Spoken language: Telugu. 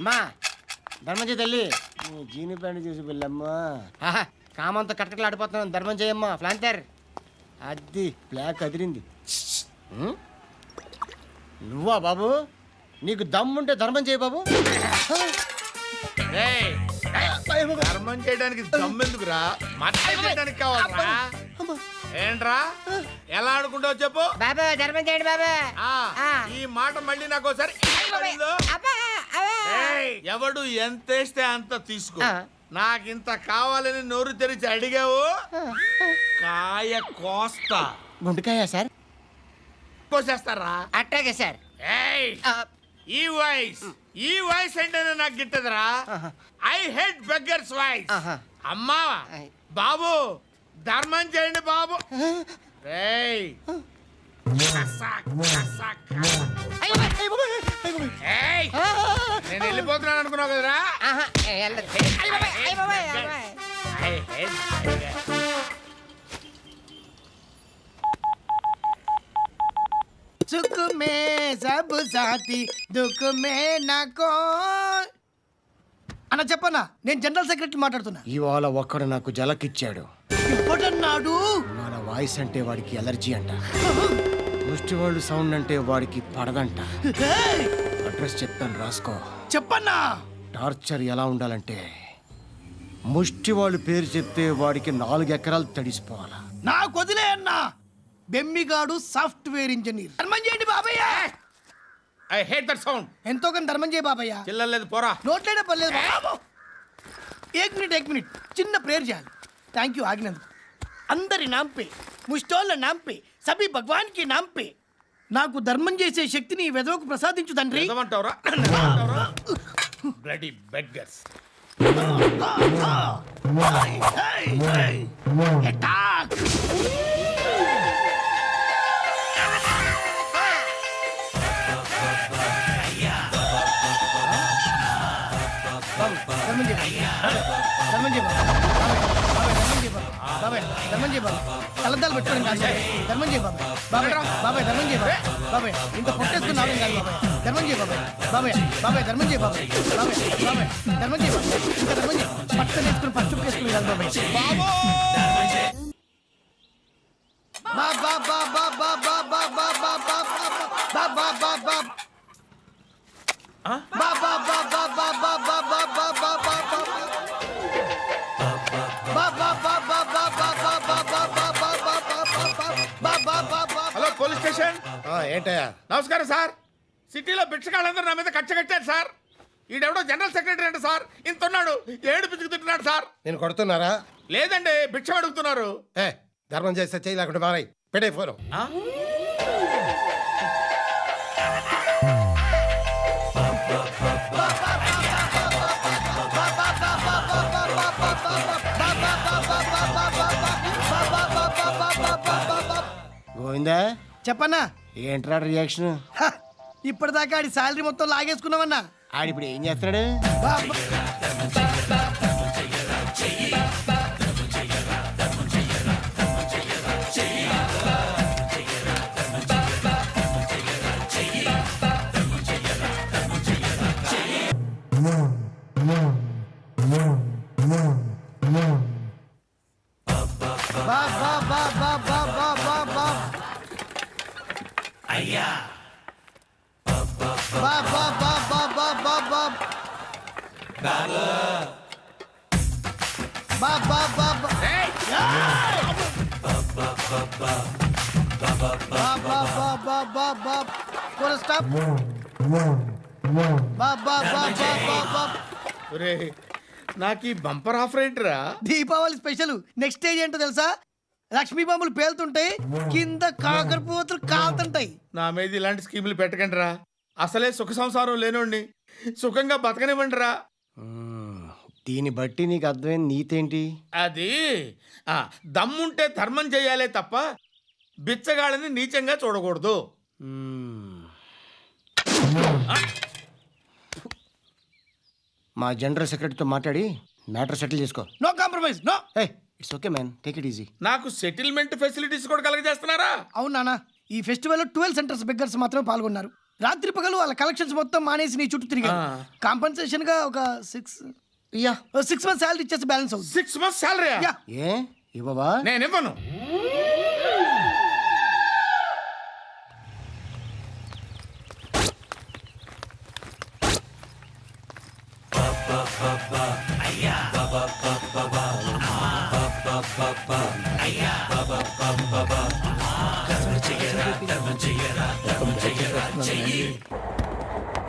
అమ్మా ధర్మం చేయి తల్లి జీని ప్యాంట్ చూసి వెళ్ళమ్మా కామంతో కట్టకలాడిపోతున్నాను. ధర్మం చేయమ్మా ఫ్లాంతర్. అది బ్లాక్ అదిరింది. నువ్వా బాబు? నీకు దమ్ముంటే ధర్మం చేయి బాబు. ధర్మం చేయడానికి దమ్మెందుకురా? మర్డర్ చేయడానికి కావాలరా? ఏంట్రా ఎలా ఆడుకుంటావు చెప్పు బాబా. ధర్మం చేయండి బాబా. ఈ మాట మళ్ళీ నాకు ఒకసారి ఎవడు ఎంత వేస్తే అంత తీసుకో. నాకింత కావాలని నోరు తెరిచి అడిగావు, కాయ కోస్తా. గుండెకాయ సార్? కోసేస్తారా? అట్టాగే సార్. ఈ వాయిస్ అంటేనే నాకు గిట్టదురా. I hate beggars voice. అమ్మా బాబు ధర్మం చేయండి బాబు. నేను వెళ్ళిపోతున్నాను అనుకున్నావు కదరా. सुख में सब साथी दुख में नाको. అన్న చెప్పన్నా, నేను జనరల్ సెక్రటరీ మాట్లాడుతున్నా. ఇవాళ ఒక్కడు నాకు జలకిచ్చాడు. ఎవడన్నాడు? మన వాయిస్ అంటే వాడికి ఎలర్జీ అంట. ముష్టి వాళ్ళు సౌండ్ అంటే వాడికి పడదంట. అడ్రస్ చెప్తాను రాసుకో. చెప్పన్నా. టార్చర్ ఎలా ఉండాలంటే ముష్టి వాళ్ళు పేరు చెప్తే వాడికి 4 ఎకరాలు తడిసిపోవాలా. నాకు వదిలే అన్నా. బెమ్మిగాడు సాఫ్ట్వేర్ ఇంజనీర్. ధర్మం చేయండి బాబయ్య. I hate that sound. ఎంతో కొంత ధర్మం చేయ బాబయ్య. చిల్లలేదు పోరా. నోట్లేనే పర్లేదు బాబు. ఏక్ మినిట్ చిన్న ప్రేయర్ చేయాలి. థ్యాంక్ యూ ఆగినందుకు. అందరి నాంపే, ముష్టోళ్ళ నాంపే, సభి భగవాన్ కి నాంపే నాకు ధర్మం చేసే శక్తిని ఈ వెదవకు ప్రసాదించు తండ్రి. Bloody beggars. కలద్దాలు పెట్టుకోండి కాదు. ధర్మం చేయ బాబాయ్. బాబాయ్ ధర్మం చేయ బాబాయ్. ఇంత పొట్టేసుకున్నావు కాదు బాబాయ్. ధర్మం చేయ బాబాయ్. బాబాయ్ ధర్మం చేయ బాబాయ్. ధర్మం చేయ బాబాయ్. ఇంకా ధర్మం చేయ. పట్టు వేసుకుని పట్టు వేసుకుని కాదు బాబాయ్. Hello police station. ఏంటయ్యా? నమస్కారం సార్. సిటీలో భిక్షగాళ్ళందరూ నా మీద కచ్చ కట్టారు సార్. ఈడెవడో జనరల్ సెక్రటరీ అంటే సార్. ఇంత ఉన్నాడు, ఏడు పిచ్చుకు తింటున్నాడు సార్. నేను కొడుతున్నారా? లేదండి, భిక్ష అడుగుతున్నారు. ధర్మం చేస్తే చేయి లేకుండా మారాయి. పెడే ఫోను. గోవిందా చెప్పన్నా. ఏంట్రా రియాక్షన్? ఇప్పటిదాకా ఆడి శాలరీ మొత్తం లాగేసుకున్నావన్నా. ఆడిప్పుడు ఏం చేస్తున్నాడు? నాకు ఈ బంపర్ ఆఫర్ ఏంటిరా? దీపావళి స్పెషల్. నెక్స్ట్ స్టేజ్ ఏంటో తెలుసా? లక్ష్మీ బాంబులు పేలుతుంటాయి, కింద కాకరపోతులు కాలుతుంటాయి. నా మీద ఇలాంటి స్కీములు పెట్టకండి రా. అసలే సుఖ సంసారం లేనోడిని సుఖంగా బతకనివ్వండి రా. దీన్ని బట్టి నీకు అర్థమైంది నీతేంటి? అది దమ్ముంటే ధర్మం చేయాలే తప్ప బిచ్చగాళ్ళని నీచంగా చూడకూడదు. మా జనరల్ సెక్రటరీతో మాట్లాడి మ్యాటర్ సెటిల్ చేసుకో. No compromise. No. It's okay man, take it easy. నాకు సెటిల్మెంట్ ఫెసిలిటీస్ కూడా కలగజేస్తున్నారా? అవును నాన్న. ఈ ఫెస్టివల్ లో 12 సెంటర్స్ బెగ్గర్స్ మాత్రమే పాల్గొన్నారు. రాత్రి పగలు వాళ్ళ కలెక్షన్స్ మొత్తం మానేసి నీ చుట్టూ తిరిగాను. కాంపన్సేషన్ గా ఒక 6 మంత్స్ శాలరీ ఇచ్చేసి బ్యాలెన్స్ అవుతుంది. 6 months salary యా. ఏ ఇవ్వవా? నేను ఇవ్వను.